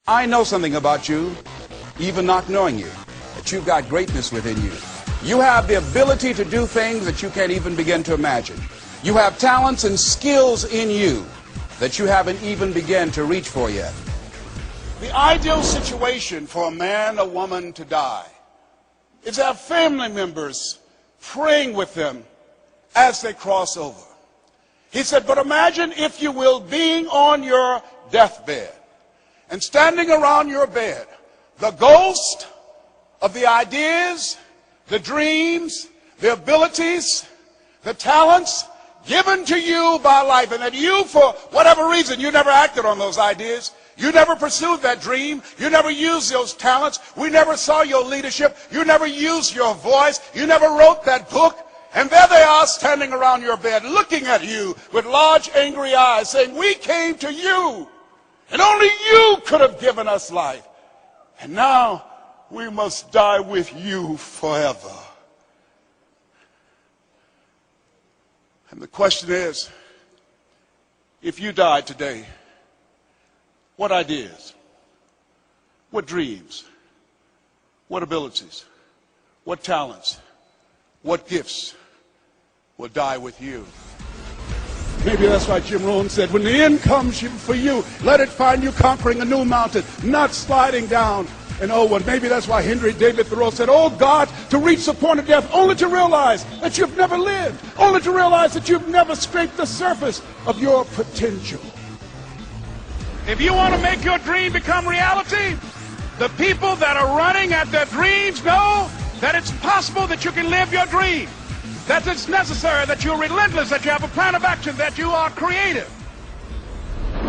I know something about you, even not knowing you, that you've got greatness within you. You have the ability to do things that you can't even begin to imagine. You have talents and skills in you that you haven't even begun to reach for yet. The ideal situation for a man or woman to die is to have family members praying with them as they cross over. He said, but imagine, if you will, being on your deathbed and standing around your bed, the ghost of the ideas, the dreams, the abilities, the talents given to you by life, and that you, for whatever reason, you never acted on those ideas. You never pursued that dream. You never used those talents. We never saw your leadership. You never used your voice. You never wrote that book. And there they are standing around your bed looking at you with large angry eyes saying, we came to you and only you could have given us life. And now we must die with you forever. And the question is, if you died today, what ideas, what dreams, what abilities, what talents, what gifts will die with you? Maybe that's why Jim Rohn said, when the end comes for you, let it find you conquering a new mountain, not sliding down an old one. Maybe that's why Henry David Thoreau said, oh God, to reach the point of death only to realize that you've never lived, only to realize that you've never scraped the surface of your potential. If you want to make your dream become reality, the people that are running at their dreams know that it's possible that you can live your dream, that it's necessary, that you're relentless, that you have a plan of action, that you are creative.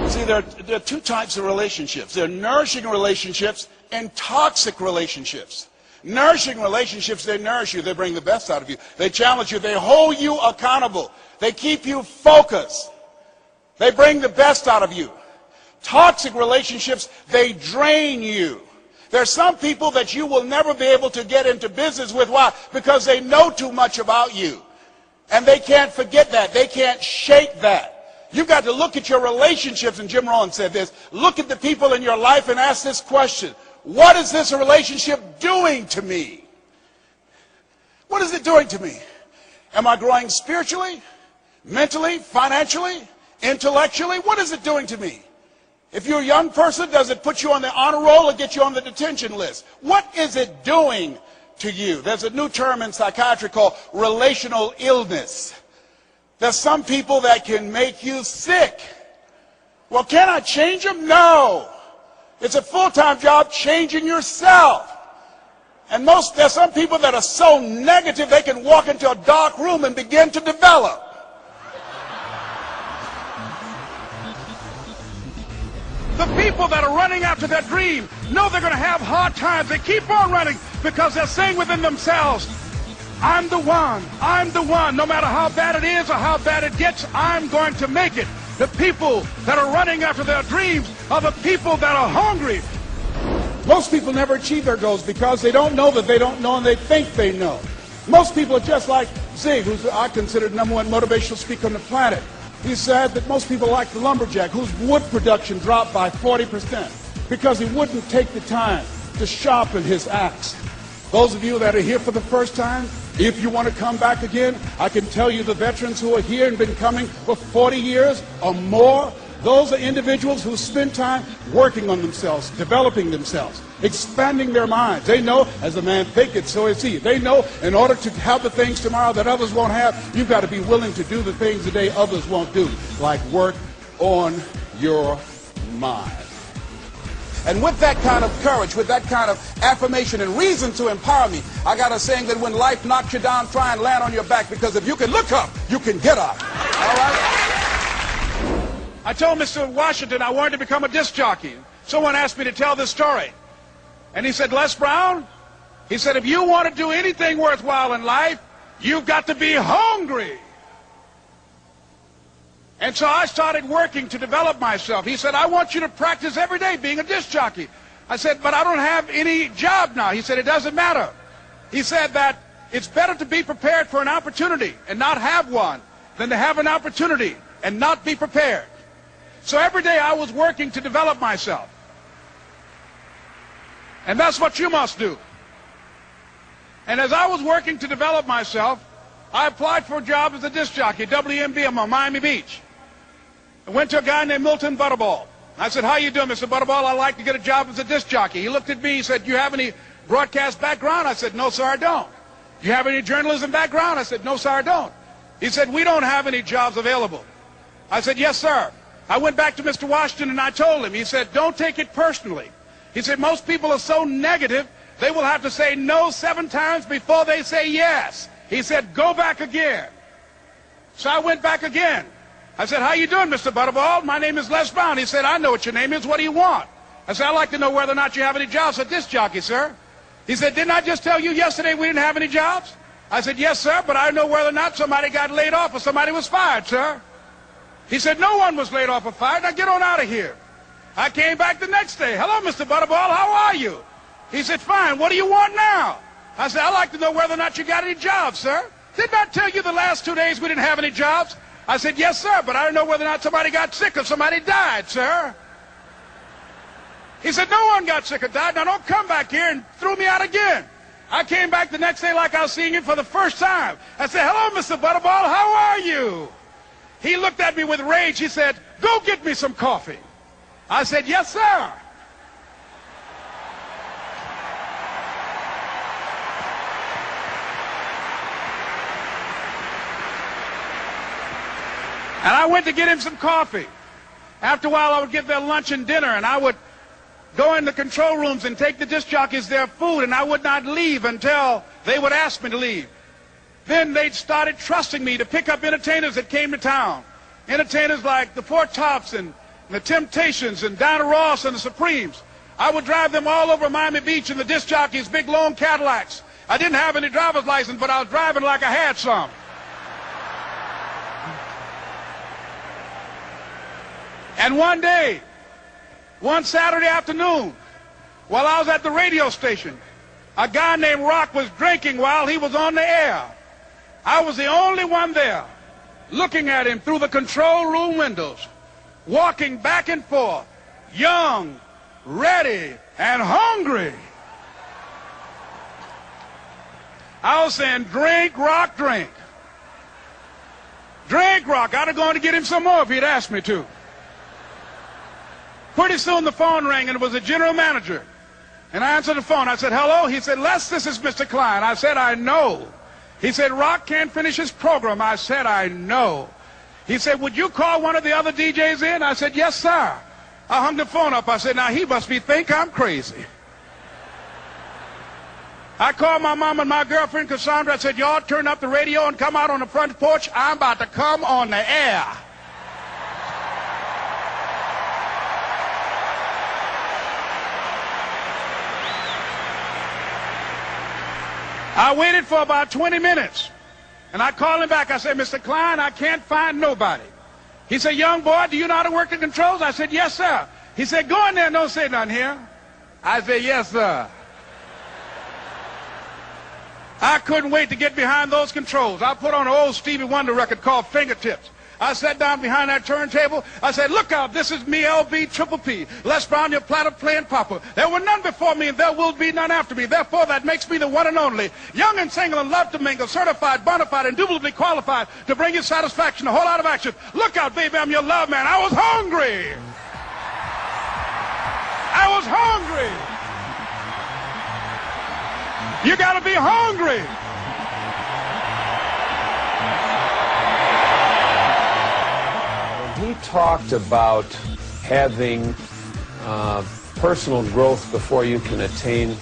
See, there are two types of relationships. There are nourishing relationships and toxic relationships. Nourishing relationships, they nourish you. They bring the best out of you. They challenge you. They hold you accountable. They keep you focused. They bring the best out of you. Toxic relationships, they drain you. There are some people that you will never be able to get into business with. Why? Because they know too much about you. And they can't forget that. They can't shake that. You've got to look at your relationships, and Jim Rohn said this. Look at the people in your life and ask this question. What is this relationship doing to me? What is it doing to me? Am I growing spiritually, mentally, financially, intellectually? What is it doing to me? If you're a young person, does it put you on the honor roll or get you on the detention list? What is it doing to you? There's a new term in psychiatry called relational illness. There's some people that can make you sick. Well, can I change them? No. It's a full-time job changing yourself. And there's some people that are so negative they can walk into a dark room and begin to develop. The people that are running after their dream know they're going to have hard times. They keep on running because they're saying within themselves, I'm the one, no matter how bad it is or how bad it gets, I'm going to make it. The people that are running after their dreams are the people that are hungry. Most people never achieve their goals because they don't know that they don't know and they think they know. Most people are just like Zig, who's I consider the #1 motivational speaker on the planet. He said that most people like the lumberjack whose wood production dropped by 40% because he wouldn't take the time to sharpen his axe. Those of you that are here for the first time, if you want to come back again, I can tell you the veterans who are here and been coming for 40 years or more, those are individuals who spend time working on themselves, developing themselves, expanding their minds. They know, as a man thinketh, so is he. They know in order to have the things tomorrow that others won't have, you've got to be willing to do the things today others won't do, like work on your mind. And with that kind of courage, with that kind of affirmation and reason to empower me, I got a saying that when life knocks you down, try and land on your back, because if you can look up, you can get up. All right? I told Mr. Washington I wanted to become a disc jockey. Someone asked me to tell this story. And he said, Les Brown, he said, if you want to do anything worthwhile in life, you've got to be hungry. And so I started working to develop myself. He said, I want you to practice every day being a disc jockey. I said, but I don't have any job now. He said, it doesn't matter. He said that it's better to be prepared for an opportunity and not have one than to have an opportunity and not be prepared. So every day I was working to develop myself. And that's what you must do. And as I was working to develop myself, I applied for a job as a disc jockey, WMB on Miami Beach. I went to a guy named Milton Butterball. I said, how you doing, Mr. Butterball? I'd like to get a job as a disc jockey. He looked at me, he said, do you have any broadcast background? I said, no, sir, I don't. Do you have any journalism background? I said, no, sir, I don't. He said, we don't have any jobs available. I said, yes, sir. I went back to Mr. Washington and I told him. He said, don't take it personally. He said, most people are so negative, they will have to say no 7 times before they say yes. He said, go back again. So I went back again. I said, how you doing, Mr. Butterball? My name is Les Brown. He said, I know what your name is. What do you want? I said, I'd like to know whether or not you have any jobs at disc jockey, sir. He said, didn't I just tell you yesterday we didn't have any jobs? I said, yes, sir, but I know whether or not somebody got laid off or somebody was fired, sir. He said, no one was laid off or fired. Now get on out of here. I came back the next day. Hello, Mr. Butterball. How are you? He said, fine. What do you want now? I said, I'd like to know whether or not you got any jobs, sir. Didn't I tell you the last 2 days we didn't have any jobs? I said, yes, sir, but I don't know whether or not somebody got sick or somebody died, sir. He said, no one got sick or died. Now don't come back here and throw me out again. I came back the next day like I was seeing him for the first time. I said, hello, Mr. Butterball, how are you? He looked at me with rage. He said, go get me some coffee. I said, yes, sir. And I went to get him some coffee. After a while, I would get their lunch and dinner, and I would go in the control rooms and take the disc jockeys their food, and I would not leave until they would ask me to leave. Then they started trusting me to pick up entertainers that came to town. Entertainers like the Four Tops and the Temptations and Diana Ross and the Supremes. I would drive them all over Miami Beach in the disc jockeys' big long Cadillacs. I didn't have any driver's license, but I was driving like I had some. And one day, one Saturday afternoon, while I was at the radio station, a guy named Rock was drinking while he was on the air. I was the only one there, looking at him through the control room windows, walking back and forth, young, ready, and hungry. I was saying, drink, Rock, drink. Drink, Rock. I'd have gone to get him some more if he'd asked me to. Pretty soon the phone rang, and it was the general manager. And I answered the phone. I said, hello? He said, Les, this is Mr. Klein. I said, I know. He said, Rock can't finish his program. I said, I know. He said, would you call one of the other DJs in? I said, yes, sir. I hung the phone up. I said, now he must think I'm crazy. I called my mom and my girlfriend, Cassandra. I said, y'all turn up the radio and come out on the front porch. I'm about to come on the air. I waited for about 20 minutes, and I called him back. I said, Mr. Klein, I can't find nobody. He said, young boy, do you know how to work the controls? I said, yes, sir. He said, go in there and don't say nothing here. I said, yes, sir. I couldn't wait to get behind those controls. I put on an old Stevie Wonder record called Fingertips. I sat down behind that turntable. I said, look out, this is me, LB Triple P. Les Brown, your platter playing papa. There were none before me, and there will be none after me. Therefore, that makes me the one and only. Young and single and love to mingle, certified, bona fide, indubitably qualified to bring you satisfaction, a whole lot of action. Look out, baby, I'm your love man. I was hungry. I was hungry. You got to be hungry. He talked about having personal growth before you can attain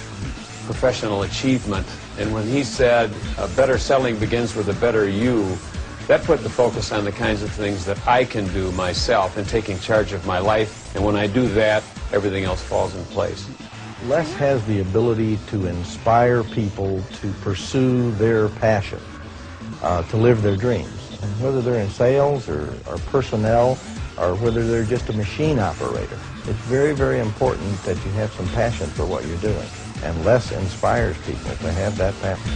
professional achievement. And when he said better selling begins with a better you, that put the focus on the kinds of things that I can do myself in taking charge of my life. And when I do that, everything else falls in place. Les has the ability to inspire people to pursue their passion, to live their dreams. And whether they're in sales or personnel or whether they're just a machine operator, it's very, very important that you have some passion for what you're doing. And Les inspires people to have that passion.